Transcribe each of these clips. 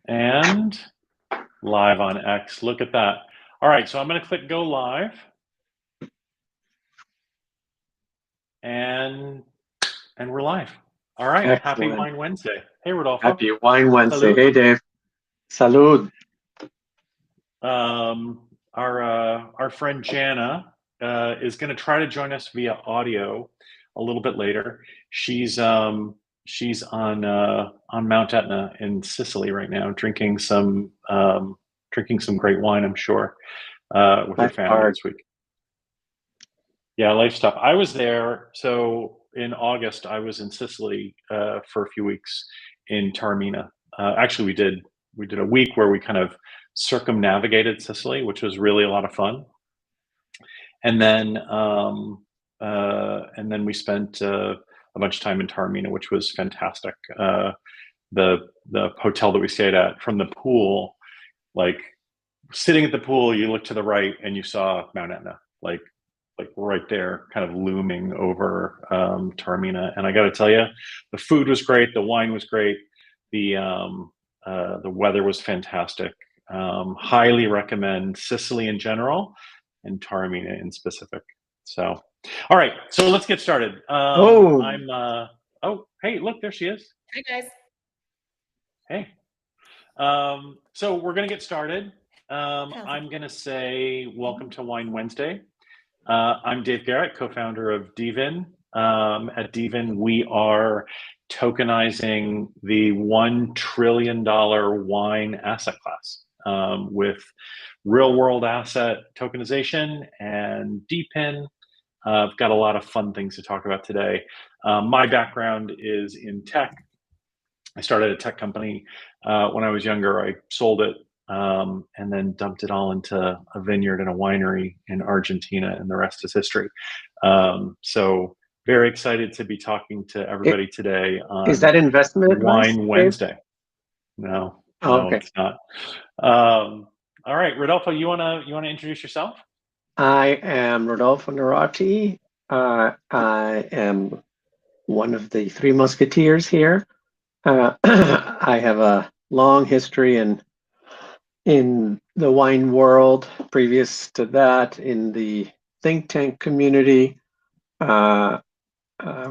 And live on X. Look at that. All right, so I'm going to click go live. And we're live. All right. Excellent. Happy Wine Wednesday. Hey, Rodolfo. Happy Wine Wednesday. Salud. Hey, Dave. Salud. Our friend Jana is going to try to join us via audio a little bit later. She's on Mount Etna in Sicily right now, drinking some great wine, I'm sure, with her family this week. Yeah, life stuff. I was there. So in August, I was in Sicily for a few weeks in Taormina. Actually, we did a week where we kind of circumnavigated Sicily, which was really a lot of fun. And then we spent a bunch of time in Taormina, which was fantastic. The hotel that we stayed at, from the pool, like sitting at the pool, you look to the right and you saw Mount Etna, like right there, kind of looming over Taormina. And I got to tell you, the food was great, the wine was great, the weather was fantastic. Highly recommend Sicily in general and Taormina in specific. So, all right, so let's get started. Oh, hey, look, there she is. Hi, guys. Hey. So we're gonna get started. I'm gonna say welcome to Wine Wednesday. I'm Dave Garrett, co-founder of dVIN. At dVIN, we are tokenizing the $1 trillion wine asset class with real-world asset tokenization and DePIN. I've got a lot of fun things to talk about today. My background is in tech. I started a tech company when I was younger. I sold it and then dumped it all into a vineyard and a winery in Argentina, and the rest is history. So very excited to be talking to everybody today on Is that investment Wine Wednesday. No, okay. It's not. All right, Rodolfo, you wanna introduce yourself? I am Rodolfo Narati. I am one of the three musketeers here. I have a long history in the wine world. Previous to that, in the think tank community,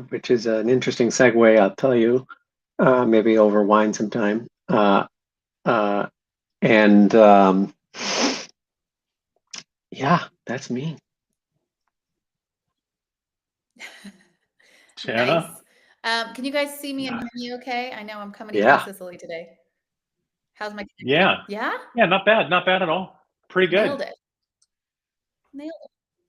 which is an interesting segue, I'll tell you, maybe over wine sometime. Yeah, that's me. Jana? Nice. Can you guys see me and hear me okay? I know I'm coming from Sicily today. How's my connection? Yeah. Yeah? Yeah, not bad. Not bad at all. Pretty good. Nailed it.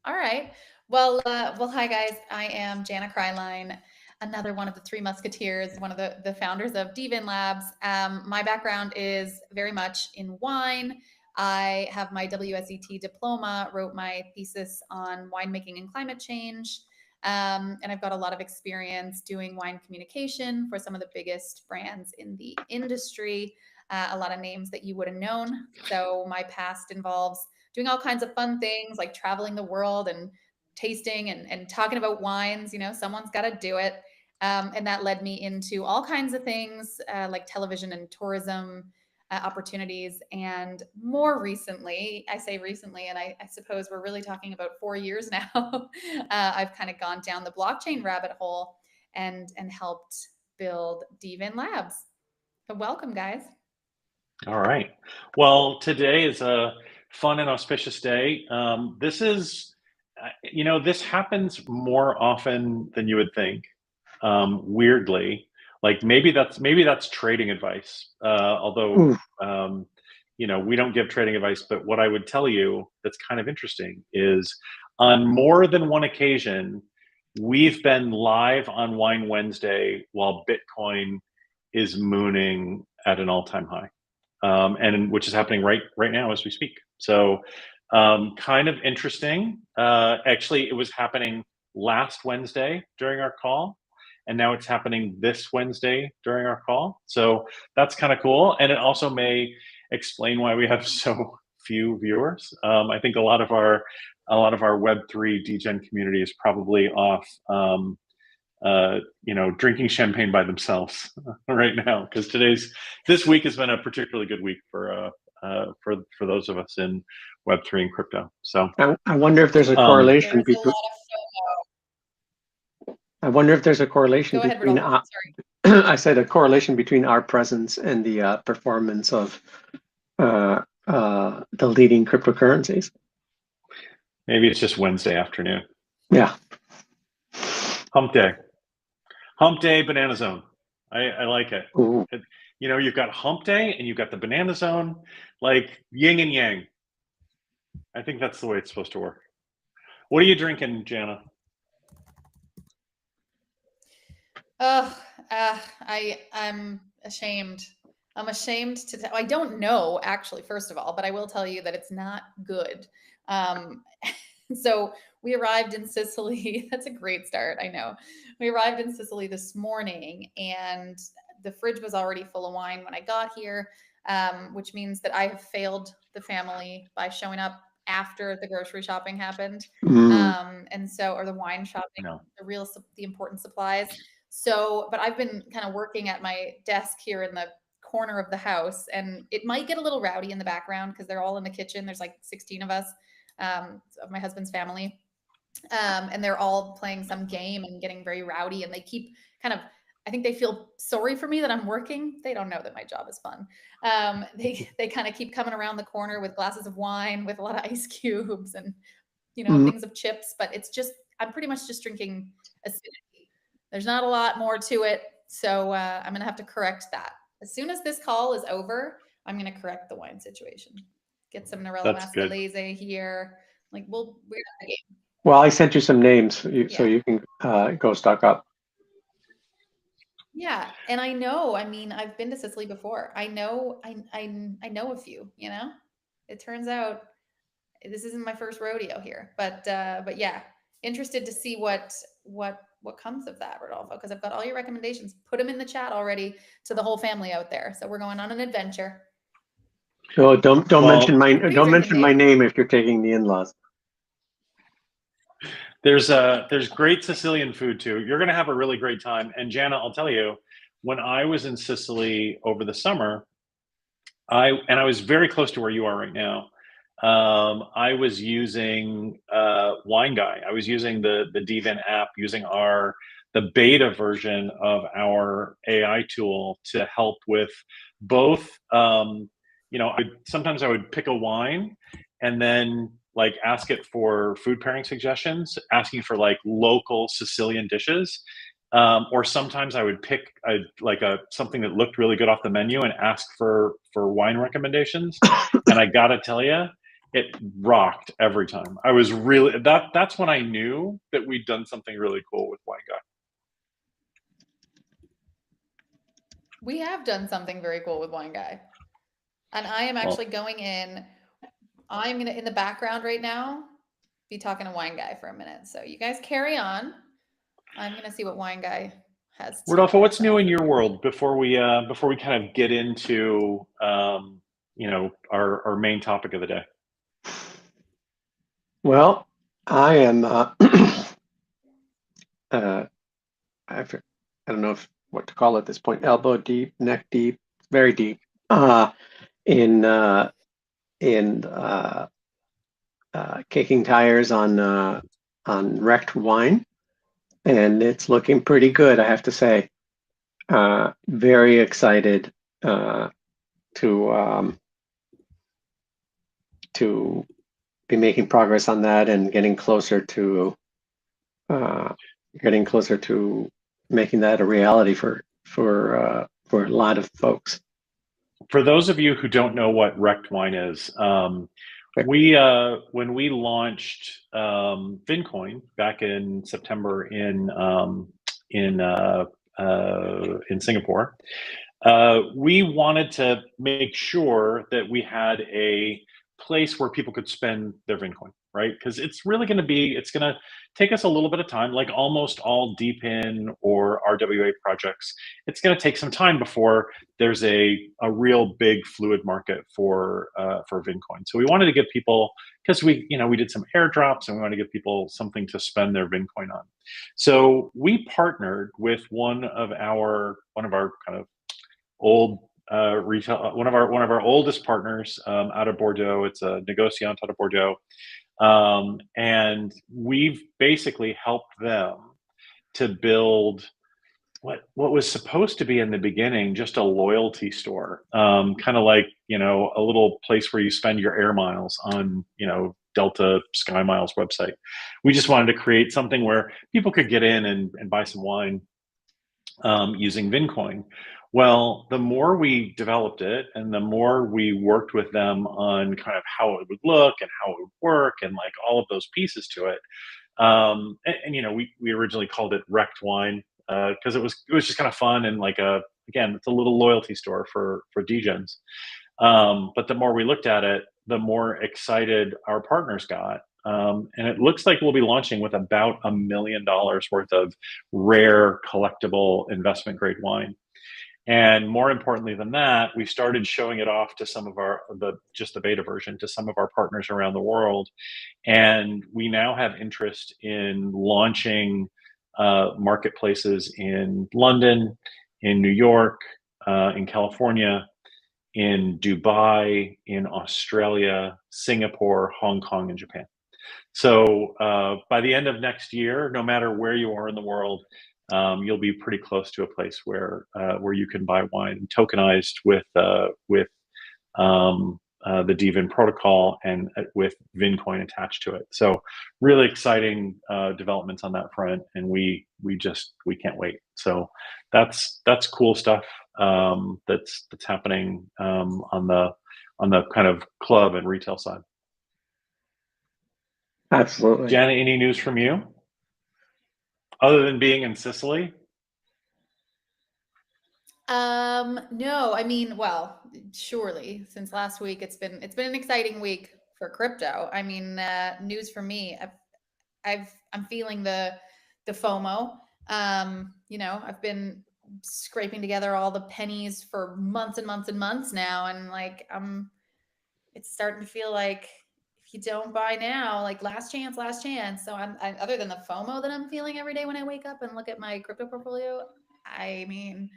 All right. Well, hi guys. I am Jana Kryline, another one of the three musketeers, one of the founders of dVIN Labs. My background is very much in wine. I have my WSET diploma, wrote my thesis on winemaking and climate change. And I've got a lot of experience doing wine communication for some of the biggest brands in the industry, a lot of names that you would have known. So my past involves doing all kinds of fun things like traveling the world and tasting and talking about wines. You know, someone's got to do it. And that led me into all kinds of things like television and tourism opportunities. And more recently, I say recently, and I suppose we're really talking about 4 years now, I've kind of gone down the blockchain rabbit hole and helped build dVIN Labs. So welcome, guys. All right. Well, today is a fun and auspicious day. This is, this happens more often than you would think. Weirdly, like maybe that's trading advice. Although, we don't give trading advice. But what I would tell you that's kind of interesting is on more than one occasion, we've been live on Wine Wednesday while Bitcoin is mooning at an all-time high. And which is happening right now as we speak. So kind of interesting. Actually, it was happening last Wednesday during our call, and now it's happening this Wednesday during our call. So that's kind of cool. And it also may explain why we have so few viewers. I think a lot of our Web3 degen community is probably off drinking champagne by themselves right now, because this week has been a particularly good week for those of us in Web3 and crypto. So I wonder if there's a There's correlation a between. lot of I wonder if there's a correlation Go ahead, between. Rodolfo. Sorry. I said a correlation between our presence and the performance of the leading cryptocurrencies. maybe it's just Wednesday afternoon. Yeah. Hump day, banana zone. I like it. Ooh. You've got hump day and you've got the banana zone, like yin and yang. I think that's the way it's supposed to work. What are you drinking, Jana? I'm ashamed. I'm ashamed to tell. I don't know, actually, first of all, but I will tell you that it's not good. So we arrived in Sicily. That's a great start. I know. We arrived in Sicily this morning, and the fridge was already full of wine when I got here, which means that I have failed the family by showing up after the grocery shopping happened. Or the wine shopping, No. the important supplies. So, but I've been kind of working at my desk here in the corner of the house, and it might get a little rowdy in the background because they're all in the kitchen. There's like 16 of us, of my husband's family. And they're all playing some game and getting very rowdy, and they keep I think they feel sorry for me that I'm working. They don't know that my job is fun. They kind of keep coming around the corner with glasses of wine with a lot of ice cubes and, things of chips, but I'm pretty much just drinking acidity. There's not a lot more to it. So I'm going to have to correct that. As soon as this call is over, I'm going to correct the wine situation. Get some Norello Mascalese here. Like we're at the game. Well, I sent you some names so you can go stock up. Yeah, and I know. I mean, I've been to Sicily before. I know. I know a few. It turns out this isn't my first rodeo here, but yeah, interested to see what comes of that, Rodolfo, because I've got all your recommendations. Put them in the chat already to the whole family out there. So we're going on an adventure. So don't mention my name if you're taking the in-laws. There's great Sicilian food too. You're going to have a really great time. And Jana, I'll tell you, when I was in Sicily over the summer, I was very close to where you are right now. I was using Wine Guy. I was using the dVIN app, using the beta version of our AI tool to help with both. Sometimes I would pick a wine and then ask it for food pairing suggestions, asking for local Sicilian dishes. Or sometimes I would pick something that looked really good off the menu and ask for wine recommendations. And I gotta tell you, it rocked every time. I was really that's when I knew that we'd done something really cool with Wine Guy. We have done something very cool with Wine Guy, and I am actually going in. I'm gonna in the background right now be talking to Wine Guy for a minute. So you guys carry on. I'm gonna see what Wine Guy has. Rodolfo, what's new in your world before we kind of get into our main topic of the day? Well, I am. I don't know what to call it at this point. Elbow deep, neck deep, very deep. In kicking tires on wrecked wine, and it's looking pretty good, I have to say. Very excited to be making progress on that and getting closer to making that a reality for a lot of folks. For those of you who don't know what wrecked wine is, when we launched VinCoin back in September in Singapore, we wanted to make sure that we had a place where people could spend their VinCoin, right? Because it's really going to be, it's going to take us a little bit of time, like almost all DePIN or RWA projects. It's going to take some time before there's a real big fluid market for VinCoin. So we wanted to give people, because we did some airdrops and we wanted to give people something to spend their VinCoin on. So we partnered with one of our kind of old retail, one of our oldest partners out of Bordeaux. It's a negociant out of Bordeaux, and we've basically helped them to build what was supposed to be in the beginning just a loyalty store, kind of like a little place where you spend your air miles on Delta Sky Miles website. We just wanted to create something where people could get in and buy some wine using VinCoin. Well, the more we developed it and the more we worked with them on kind of how it would look and how it would work and like all of those pieces to it, we originally called it Wrecked Wine because it was just kind of fun and like it's a little loyalty store for degens. But the more we looked at it, the more excited our partners got. And it looks like we'll be launching with about $1 million worth of rare collectible investment grade wine. And more importantly than that, we started showing it off to some of the beta version to some of our partners around the world. And we now have interest in launching marketplaces in London, in New York, in California, in Dubai, in Australia, Singapore, Hong Kong, and Japan. So by the end of next year, no matter where you are in the world, you'll be pretty close to a place where you can buy wine tokenized with the dVIN protocol and with VinCoin attached to it. So really exciting developments on that front, and we can't wait. So that's cool stuff that's happening on the kind of club and retail side. Absolutely. Jana, any news from you other than being in Sicily? No, I mean, well, surely since last week, it's been an exciting week for crypto. I mean, news for me, I'm feeling the FOMO. I've been scraping together all the pennies for months and months and months now. And like, it's starting to feel like if you don't buy now, like last chance. So I'm other than the FOMO that I'm feeling every day when I wake up and look at my crypto portfolio, I mean,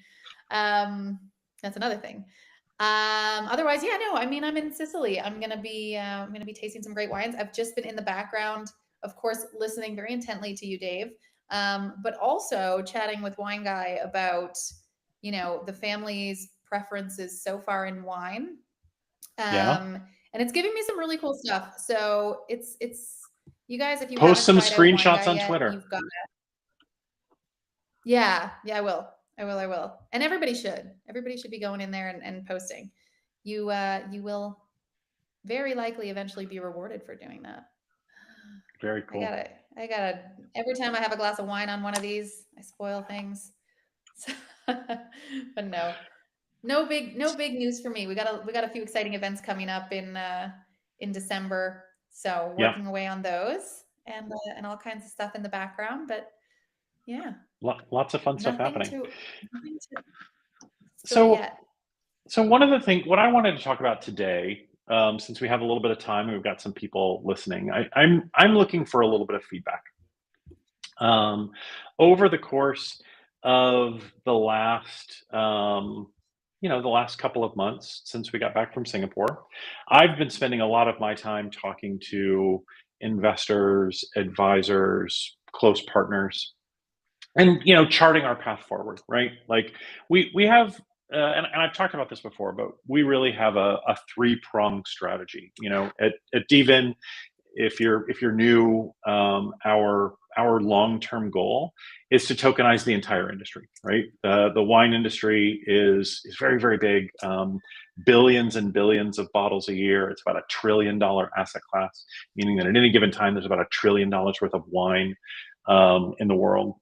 that's another thing. Otherwise, yeah, no, I mean, I'm in Sicily. I'm going to be tasting some great wines. I've just been in the background, of course, listening very intently to you, Dave. But also chatting with Wine Guy about, the family's preferences so far in wine. Yeah. And it's giving me some really cool stuff. So it's you guys, if you Post haven't some tried out Wine screenshots Guy on yet, Twitter. you've got it. Yeah, I will. And everybody should be going in there and posting. You will very likely eventually be rewarded for doing that. Very cool. I gotta, every time I have a glass of wine on one of these, I spoil things. But no big news for me. We got a few exciting events coming up in December. So working away on those and all kinds of stuff in the background, but yeah. Lots of fun stuff happening. Nothing to So yet. one of the things, what I wanted to talk about today, since we have a little bit of time and we've got some people listening, I'm looking for a little bit of feedback. Over the course of the last, the last couple of months since we got back from Singapore, I've been spending a lot of my time talking to investors, advisors, close partners, and charting our path forward, right? Like we have and I've talked about this before, but we really have a three-pronged strategy. At dVIN, if you're new, our long-term goal is to tokenize the entire industry, right? The wine industry is very, very big, billions and billions of bottles a year. It's about $1 trillion asset class, meaning that at any given time there's about $1 trillion worth of wine in the world.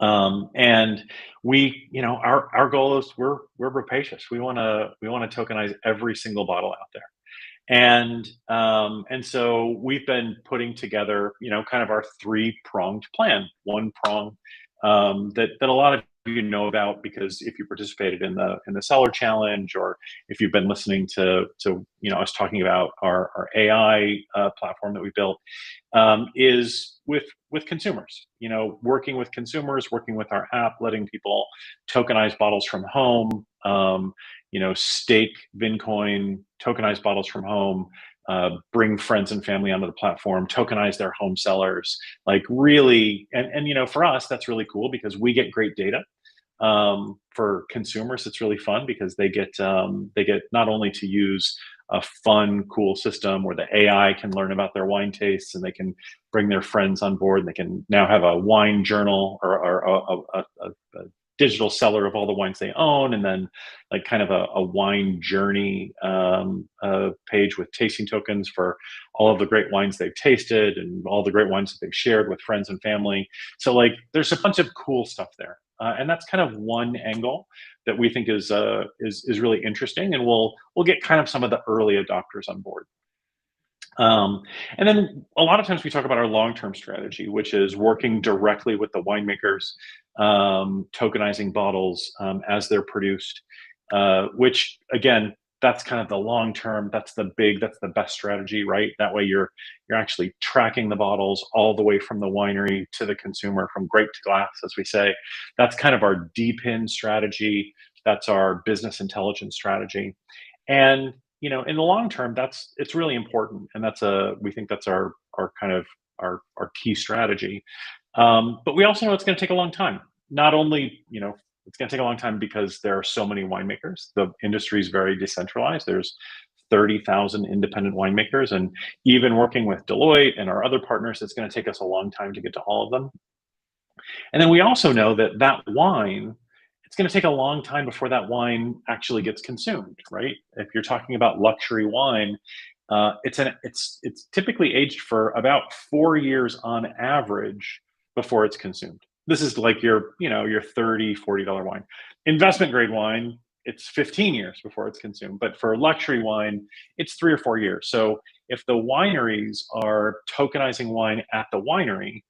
And we, our goal is we're rapacious. We want to tokenize every single bottle out there. And so we've been putting together, kind of our three-pronged plan. One prong that a lot of you know about, because if you participated in the seller challenge, or if you've been listening to us talking about our AI platform that we built, is with consumers. Working with consumers, working with our app, letting people tokenize bottles from home. Stake Vincoin, tokenize bottles from home, bring friends and family onto the platform, tokenize their home sellers. Like, really, and for us, that's really cool because we get great data. For consumers, it's really fun because they get not only to use a fun, cool system where the AI can learn about their wine tastes, and they can bring their friends on board. And they can now have a wine journal, or a digital cellar of all the wines they own, and then like kind of a wine journey page with tasting tokens for all of the great wines they've tasted and all the great wines that they've shared with friends and family. So like, there's a bunch of cool stuff there, and that's kind of one angle that we think is really interesting, and we'll get kind of some of the early adopters on board. And then a lot of times we talk about our long-term strategy, which is working directly with the winemakers, tokenizing bottles as they're produced, which again, that's kind of the long-term, that's the best strategy, right? That way you're actually tracking the bottles all the way from the winery to the consumer, from grape to glass, as we say. That's kind of our DePIN strategy. That's our business intelligence strategy. And in the long term, it's really important, and we think that's our kind of our key strategy. But we also know it's going to take a long time. Not only it's going to take a long time because there are so many winemakers. The industry is very decentralized. There's 30,000 independent winemakers, and even working with Deloitte and our other partners, it's going to take us a long time to get to all of them. And then we also know that wine, it's going to take a long time before that wine actually gets consumed, right? If you're talking about luxury wine, it's typically aged for about 4 years on average before it's consumed. This is like your $30-$40 wine. Investment grade wine, it's 15 years before it's consumed. But for luxury wine, it's 3 or 4 years. So if the wineries are tokenizing wine at the winery,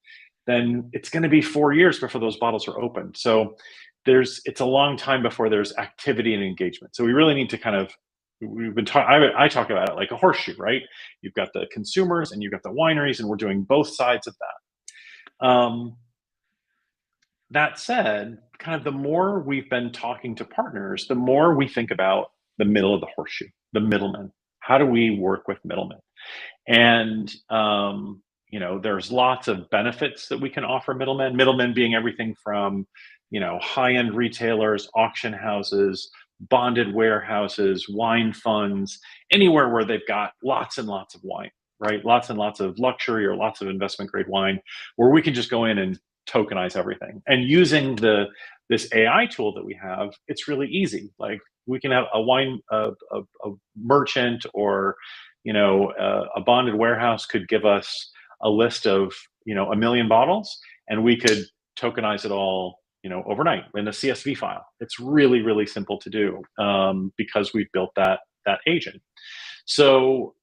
then it's going to be 4 years before those bottles are opened. So it's a long time before there's activity and engagement. So we really need to kind of, I talk about it like a horseshoe, right? You've got the consumers and you've got the wineries, and we're doing both sides of that. That said, kind of the more we've been talking to partners, the more we think about the middle of the horseshoe, the middlemen. How do we work with middlemen? And there's lots of benefits that we can offer middlemen. Middlemen being everything from high-end retailers, auction houses, bonded warehouses, wine funds, anywhere where they've got lots and lots of wine, right? Lots and lots of luxury or lots of investment grade wine, where we can just go in and tokenize everything. And using this AI tool that we have, it's really easy. Like, we can have a merchant, or a bonded warehouse could give us a list of 1 million bottles, and we could tokenize it all overnight in a CSV file. It's really, really simple to do, because we've built that agent. So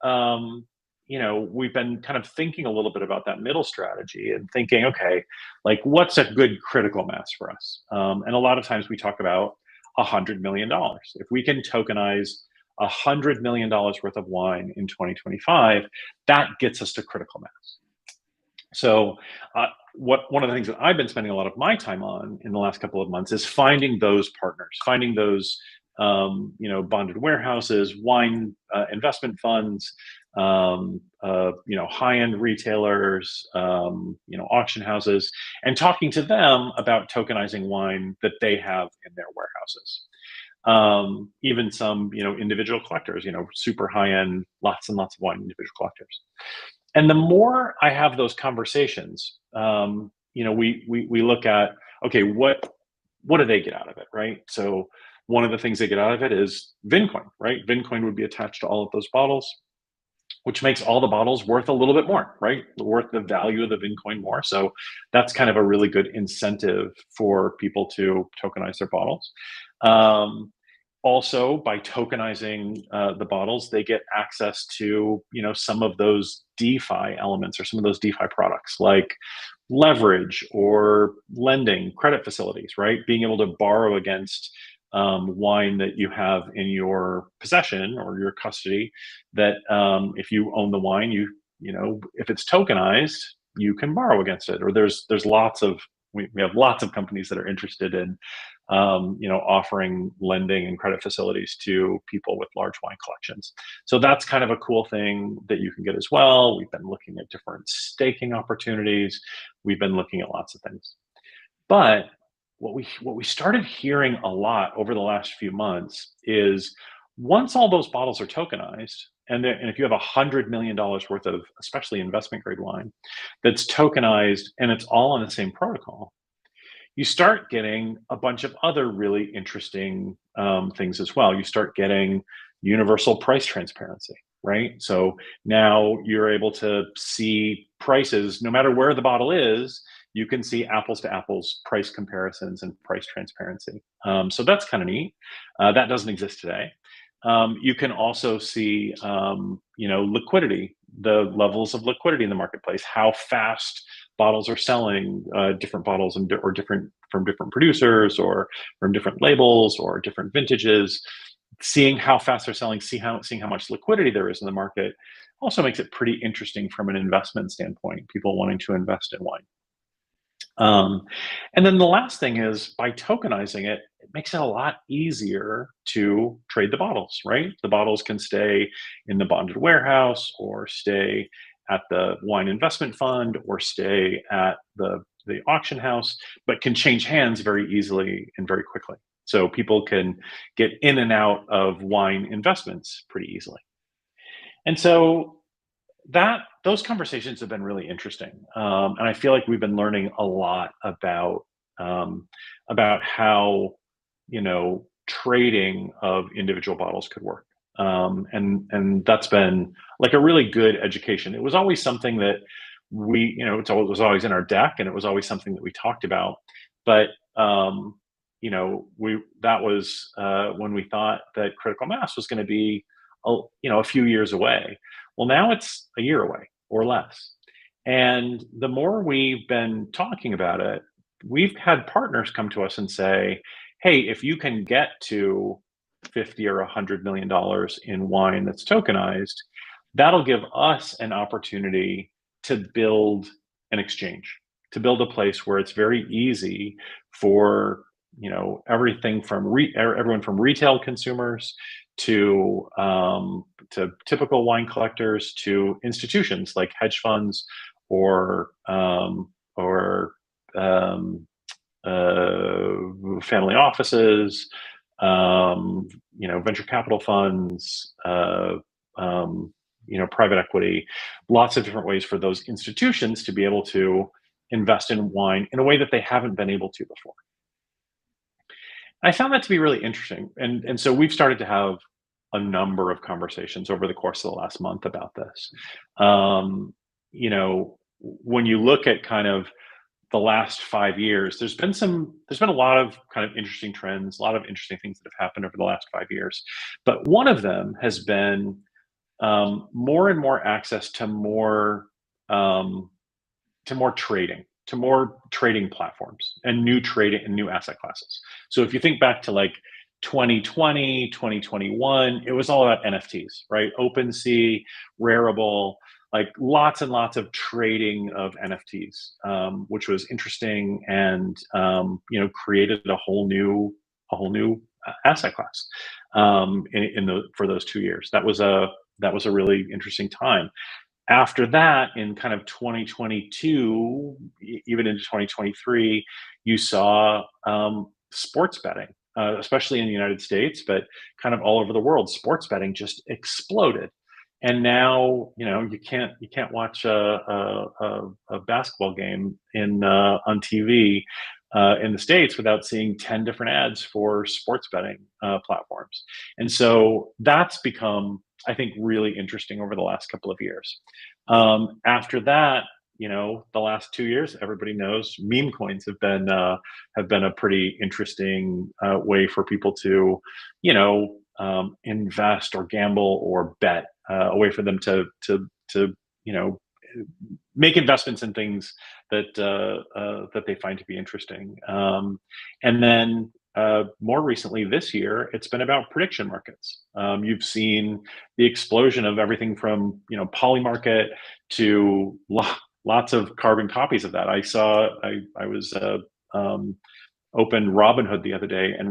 we've been kind of thinking a little bit about that middle strategy, and thinking, okay, like, what's a good critical mass for us? And a lot of times we talk about $100 million. If we can tokenize $100 million worth of wine in 2025, that gets us to critical mass. So one of the things that I've been spending a lot of my time on in the last couple of months is finding those partners, finding those bonded warehouses, wine investment funds, high-end retailers, auction houses, and talking to them about tokenizing wine that they have in their warehouses. Even some individual collectors, super high-end, lots and lots of wine individual collectors. And the more I have those conversations, we look at, okay, what do they get out of it, right? So one of the things they get out of it is Vincoin, right? Vincoin would be attached to all of those bottles, which makes all the bottles worth a little bit more, right? Worth the value of the Vincoin more. So that's kind of a really good incentive for people to tokenize their bottles. Also, by tokenizing the bottles, they get access to, some of those DeFi elements or some of those DeFi products like leverage or lending, credit facilities, right? Being able to borrow against wine that you have in your possession or your custody. That if you own the wine, if it's tokenized, you can borrow against it. Or there's lots of we have lots of companies that are interested in offering lending and credit facilities to people with large wine collections. So that's kind of a cool thing that you can get as well. We've been looking at different staking opportunities. We've been looking at lots of things. But what we started hearing a lot over the last few months is once all those bottles are tokenized, and if you have $100 million worth of especially investment grade wine that's tokenized and it's all on the same protocol, you start getting a bunch of other really interesting things as well. You start getting universal price transparency, right? So now you're able to see prices no matter where the bottle is. You can see apples to apples price comparisons and price transparency. So that's kind of neat. That doesn't exist today. You can also see, liquidity, the levels of liquidity in the marketplace, how fast bottles are selling, different bottles or different from different producers or from different labels or different vintages. Seeing how fast they're selling, seeing how much liquidity there is in the market, also makes it pretty interesting from an investment standpoint. People wanting to invest in wine. And then the last thing is by tokenizing it, it makes it a lot easier to trade the bottles, right? The bottles can stay in the bonded warehouse or stay at the wine investment fund or stay at the auction house, but can change hands very easily and very quickly. So people can get in and out of wine investments pretty easily. And so those conversations have been really interesting, and I feel like we've been learning a lot about how trading of individual bottles could work, and that's been like a really good education. It was always something that it was always in our deck, and it was always something that we talked about, but that was when we thought that critical mass was going to be a few years away. Well, now it's a year away or less. And the more we've been talking about it, we've had partners come to us and say, hey, if you can get to 50 or $100 million in wine that's tokenized, that'll give us an opportunity to build an exchange, to build a place where it's very easy for everything from everyone from retail consumers to typical wine collectors to institutions like hedge funds or family offices, venture capital funds, private equity, lots of different ways for those institutions to be able to invest in wine in a way that they haven't been able to before. I found that to be really interesting. And so we've started to have a number of conversations over the course of the last month about this. When you look at kind of the last 5 years, there's been a lot of kind of interesting trends, a lot of interesting things that have happened over the last 5 years. But one of them has been more and more access to more trading, to more trading platforms and new trading and new asset classes. So if you think back to like 2020, 2021, it was all about NFTs, right? OpenSea, Rarible, like lots and lots of trading of NFTs, which was interesting and created a whole new asset class for those 2 years. That was a really interesting time. After that, in kind of 2022, even into 2023, you saw sports betting, especially in the United States, but kind of all over the world. Sports betting just exploded, and now you can't watch a basketball game on TV in the States without seeing 10 different ads for sports betting platforms, and so that's become, I think, really interesting over the last couple of years. After that, the last 2 years, everybody knows meme coins have been a pretty interesting way for people to, invest or gamble or bet, a way for them to make investments in things that they find to be interesting. And then more recently this year, it's been about prediction markets. You've seen the explosion of everything from Polymarket to lots of carbon copies of that. I was opened Robinhood the other day, and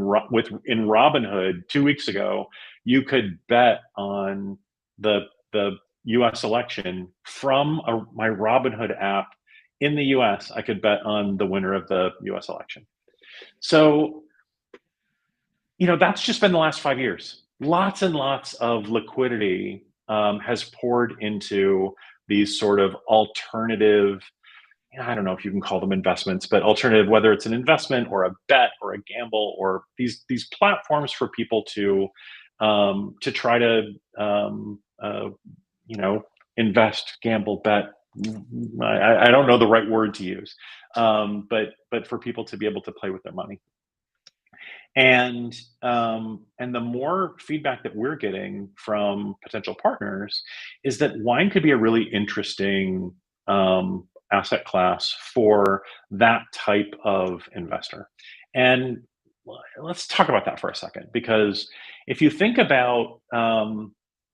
in Robinhood 2 weeks ago, you could bet on the U.S. election from my Robinhood app in the U.S. I could bet on the winner of the U.S. election. So, that's just been the last 5 years. Lots and lots of liquidity has poured into these sort of alternative, I don't know if you can call them investments, but alternative, whether it's an investment or a bet or a gamble, or these platforms for people to try to invest, gamble, bet. I don't know the right word to use, but for people to be able to play with their money. And the more feedback that we're getting from potential partners is that wine could be a really interesting asset class for that type of investor. And let's talk about that for a second, because if you think about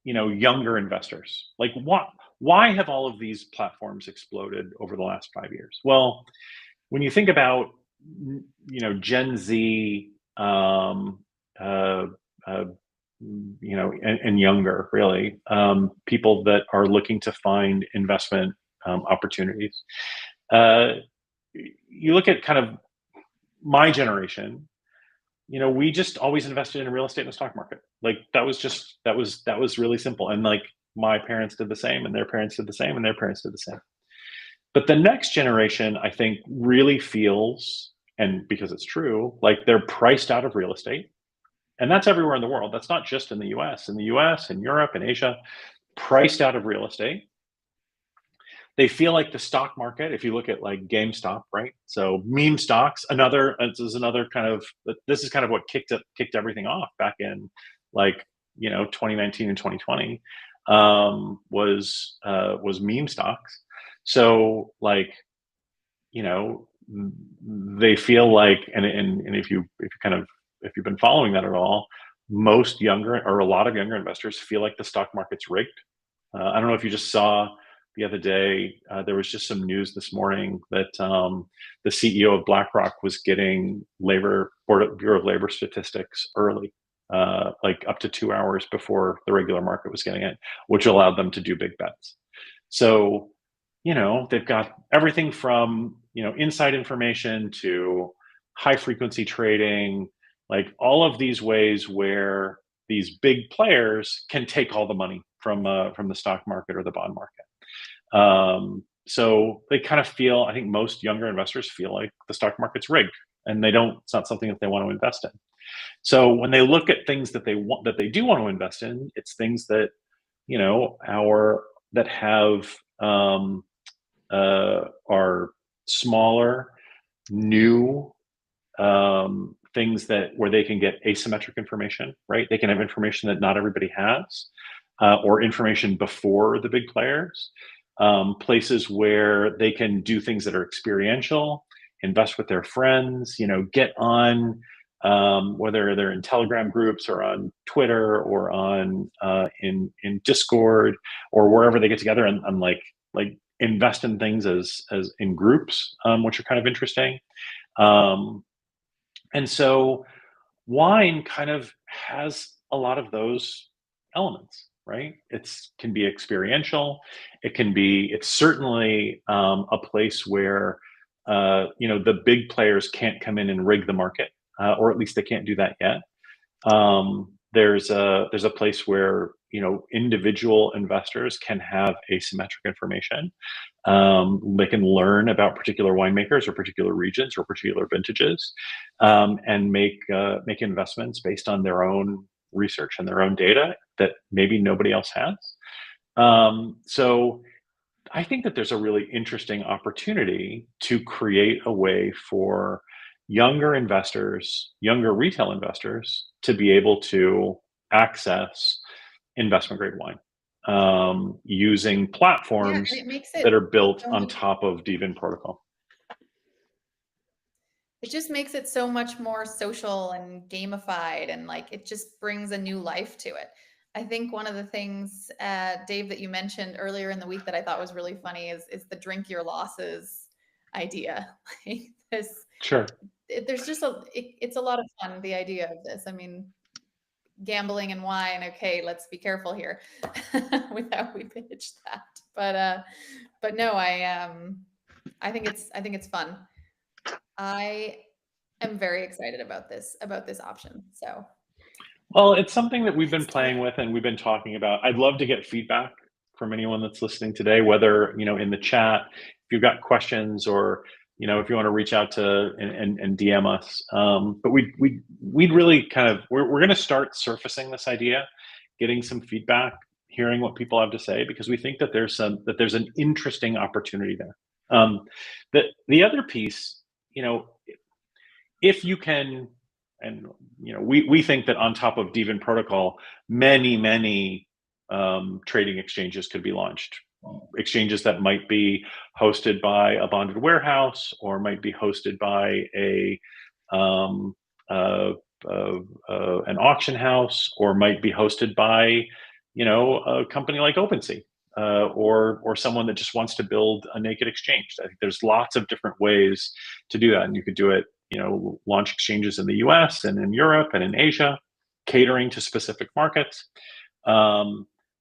younger investors, like why have all of these platforms exploded over the last 5 years? Well, when you think about Gen Z, and younger, really, people that are looking to find investment opportunities. You look at kind of my generation, we just always invested in real estate and the stock market. Like that was really simple. And like my parents did the same, and their parents did the same, and their parents did the same. But the next generation, I think, really feels, and because it's true, like they're priced out of real estate. And that's everywhere in the world. That's not just in the US. In the US, in Europe, in Asia, priced out of real estate. They feel like the stock market, if you look at like GameStop, right? So meme stocks, this is kind of what kicked everything off back in like, 2019 and 2020, was meme stocks. So like, they feel like, and if you've been following that at all, most younger, or a lot of younger investors feel like the stock market's rigged. I don't know if you just saw the other day, there was just some news this morning that the CEO of BlackRock was getting Bureau of Labor statistics early, like up to 2 hours before the regular market was getting it, which allowed them to do big bets. So, they've got everything from, inside information to high frequency trading, like all of these ways where these big players can take all the money from the stock market or the bond market. So they kind of feel, I think most younger investors feel like the stock market's rigged, and it's not something that they want to invest in. So when they look at things that they do want to invest in, it's things that, that have, are smaller, new, things where they can get asymmetric information, right? They can have information that not everybody has, or information before the big players. Places where they can do things that are experiential, invest with their friends, get on, whether they're in Telegram groups or on Twitter or on in Discord or wherever they get together, and like invest in things as in groups, which are kind of interesting. And so wine kind of has a lot of those elements, right? Can be experiential. It's certainly a place where, the big players can't come in and rig the market, or at least they can't do that yet. There's a place where, individual investors can have asymmetric information. They can learn about particular winemakers or particular regions or particular vintages, and make investments based on their own research and their own data that maybe nobody else has. So I think that there's a really interesting opportunity to create a way for younger investors, younger retail investors, to be able to access investment grade wine using Yeah, and platforms it makes that it are built so on much, top of dVIN protocol. it just makes it so much more social and gamified, and like it just brings a new life to it. I think one of the things, Dave, that you mentioned earlier in the week that I thought was really funny is the drink your losses idea. Like this, Sure. there's just it's a lot of fun, the idea of this. I mean, gambling and wine. Okay, let's be careful here with how we pitch that. But no, I think it's fun. I am very excited about this option. So Well, it's something that we've been let's do playing it. with and we've been talking about. I'd love to get feedback from anyone that's listening today, whether, in the chat, if you've got questions, or, if you want to reach out to and DM us. But we'd really we're going to start surfacing this idea, getting some feedback, hearing what people have to say, because we think that there's an interesting opportunity there. The other piece, if you can, and we think that on top of dVIN protocol, many trading exchanges could be launched. Exchanges that might be hosted by a bonded warehouse, or might be hosted by an auction house, or might be hosted by a company like OpenSea, or someone that just wants to build a naked exchange. I think there's lots of different ways to do that, and you could do it. Launch exchanges in the US and in Europe and in Asia, catering to specific markets.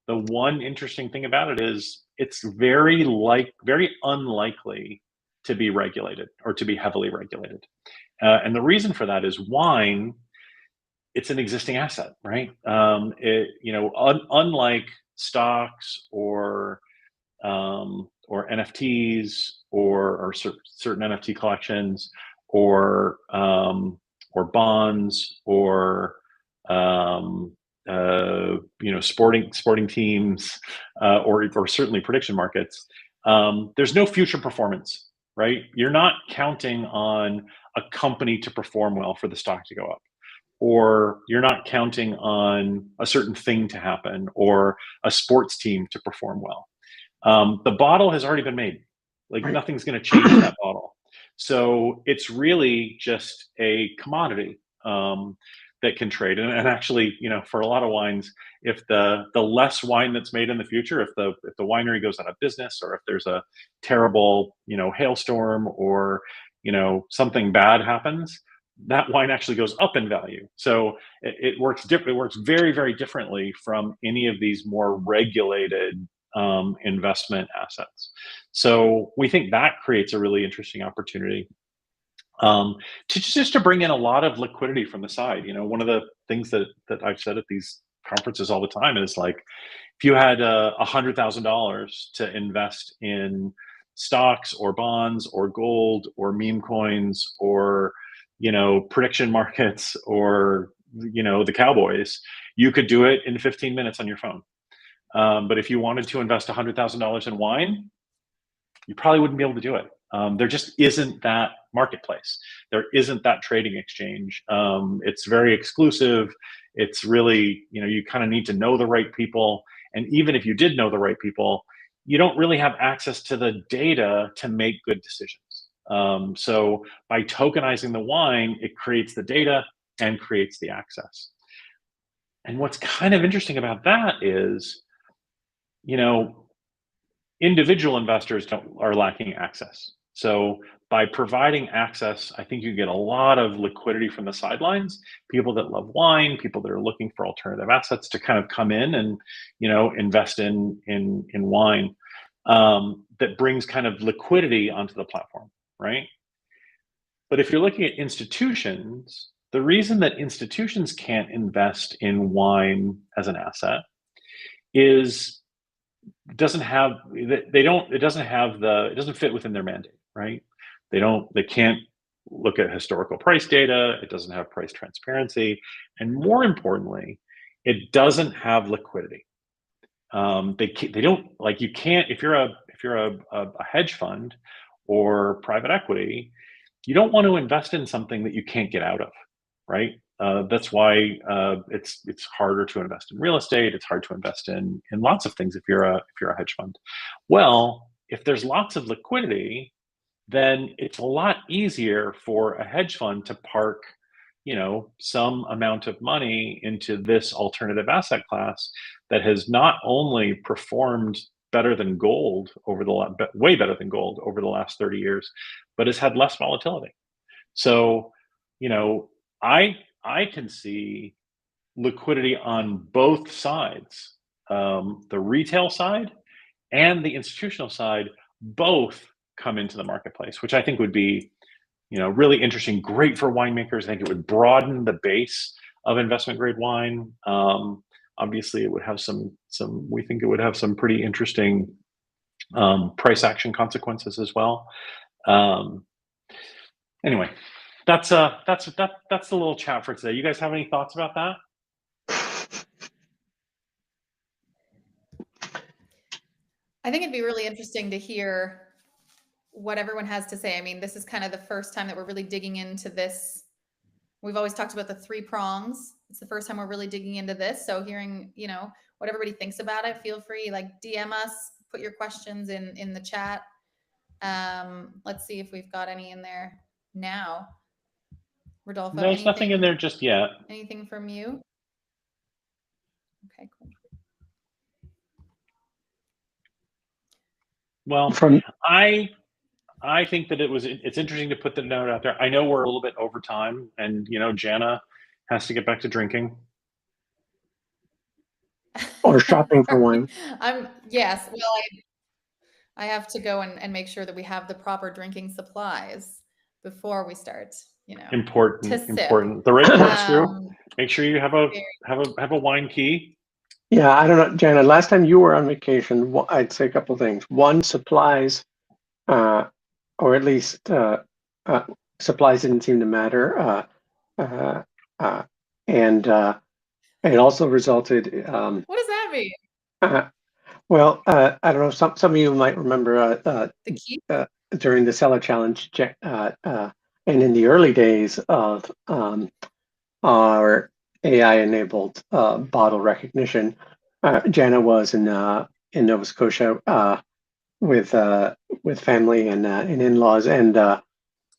The one interesting thing about it is it's very unlikely to be regulated, or to be heavily regulated. And the reason for that is wine, it's an existing asset, right? Unlike stocks or NFTs, or certain NFT collections, or bonds, or sporting teams, or certainly prediction markets. There's no future performance, right? You're not counting on a company to perform well for the stock to go up, or you're not counting on a certain thing to happen, or a sports team to perform well. The bottle has already been made. Like, nothing's going to change that bottle. So it's really just a commodity that can trade. And actually, for a lot of wines, if the less wine that's made in the future, if the winery goes out of business, or if there's a terrible hailstorm, or something bad happens, that wine actually goes up in value. So it works different. It works very, very differently from any of these more regulated investment assets. So we think that creates a really interesting opportunity to bring in a lot of liquidity from the side. One of the things that I've said at these conferences all the time is, like, if you had $100,000 to invest in stocks, or bonds, or gold, or meme coins, or prediction markets, or the Cowboys, you could do it in 15 minutes on your phone. But if you wanted to invest $100,000 in wine, you probably wouldn't be able to do it. There just isn't that marketplace. There isn't that trading exchange. It's very exclusive. It's really, you kind of need to know the right people. And even if you did know the right people, you don't really have access to the data to make good decisions. So by tokenizing the wine, it creates the data and creates the access. And what's kind of interesting about that is, individual investors are lacking access. So by providing access, I think you get a lot of liquidity from the sidelines. People that love wine, people that are looking for alternative assets to kind of come in and invest in wine. That brings kind of liquidity onto the platform, right? But if you're looking at institutions, the reason that institutions can't invest in wine as an asset is it doesn't fit within their mandate, right? They can't look at historical price data. It doesn't have price transparency. And more importantly, it doesn't have liquidity. They don't, like, you can't, if you're you're a hedge fund or private equity, you don't want to invest in something that you can't get out of, right? That's why it's harder to invest in real estate. It's hard to invest in lots of things if you're a hedge fund. Well, if there's lots of liquidity, then it's a lot easier for a hedge fund to park, some amount of money into this alternative asset class that has not only performed better than gold way better than gold over the last 30 years, but has had less volatility. So, I can see liquidity on both sides, the retail side and the institutional side, both come into the marketplace, which I think would be, really interesting, great for winemakers. I think it would broaden the base of investment grade wine. Obviously, it would have we think it would have some pretty interesting price action consequences as well. Anyway, that's the little chat for today. You guys have any thoughts about that? I think it'd be really interesting to hear what everyone has to say. I mean, this is kind of the first time that we're really digging into this. We've always talked about the 3 prongs. It's the first time we're really digging into this. So hearing, what everybody thinks about it, feel free, DM us, put your questions in the chat. Let's see if we've got any in there now. Rodolfo, there's nothing in there just yet. Anything from you? Okay, cool. Well, I think that it's interesting to put the note out there. I know we're a little bit over time, and Jana has to get back to drinking or shopping for wine. Yes. Well, I have to go and make sure that we have the proper drinking supplies before we start. Important. The right corkscrew. Make sure you have a wine key. Yeah, I don't know, Jana. Last time you were on vacation, I'd say a couple things. One, supplies, or at least supplies didn't seem to matter, and it also resulted. What does that mean? Well, I don't know. Some of you might remember the key? During the Seller Challenge, and in the early days of our AI-enabled bottle recognition, Jana was in Nova Scotia with family and in-laws, and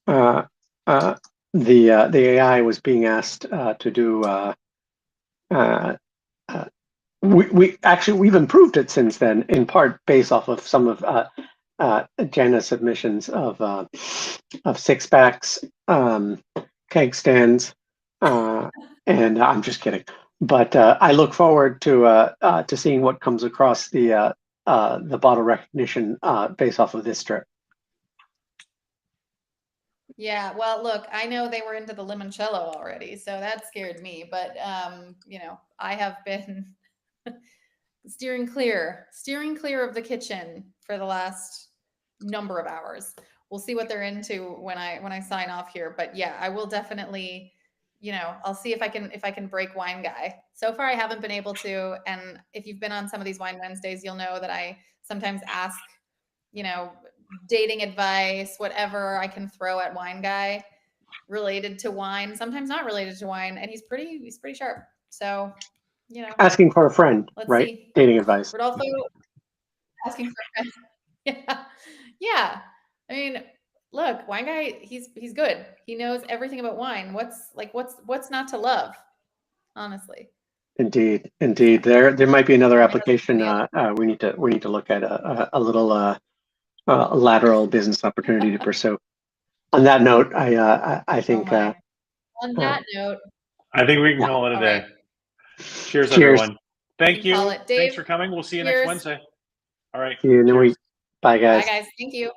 the AI was being asked to do. We've improved it since then, in part based off of some of Jana's submissions of 6-packs, keg stands, and I'm just kidding. But I look forward to seeing what comes across the bottle recognition based off of this strip. Yeah, well, look, I know they were into the limoncello already, so that scared me. But I have been steering clear of the kitchen for the last number of hours. We'll see what they're into when I sign off here. But yeah, I will definitely, I'll see if I can break Wine Guy. So far, I haven't been able to. And if you've been on some of these Wine Wednesdays, you'll know that I sometimes ask, dating advice, whatever I can throw at Wine Guy related to wine, sometimes not related to wine. And he's pretty sharp. So, asking for a friend, right? See. Dating advice. Rodolfo asking for a friend. Yeah. I mean, look, Wine Guy, he's good. He knows everything about wine. What's not to love, honestly. Indeed. There might be another application. We need to look at a little lateral business opportunity to pursue. On that note, I think. On that note, I think we can call it a day. Right. Cheers, everyone. Thank you. Dave, Thanks for coming. We'll see you next Wednesday. All right. See you in a week. Bye, guys. Bye, guys. Thank you.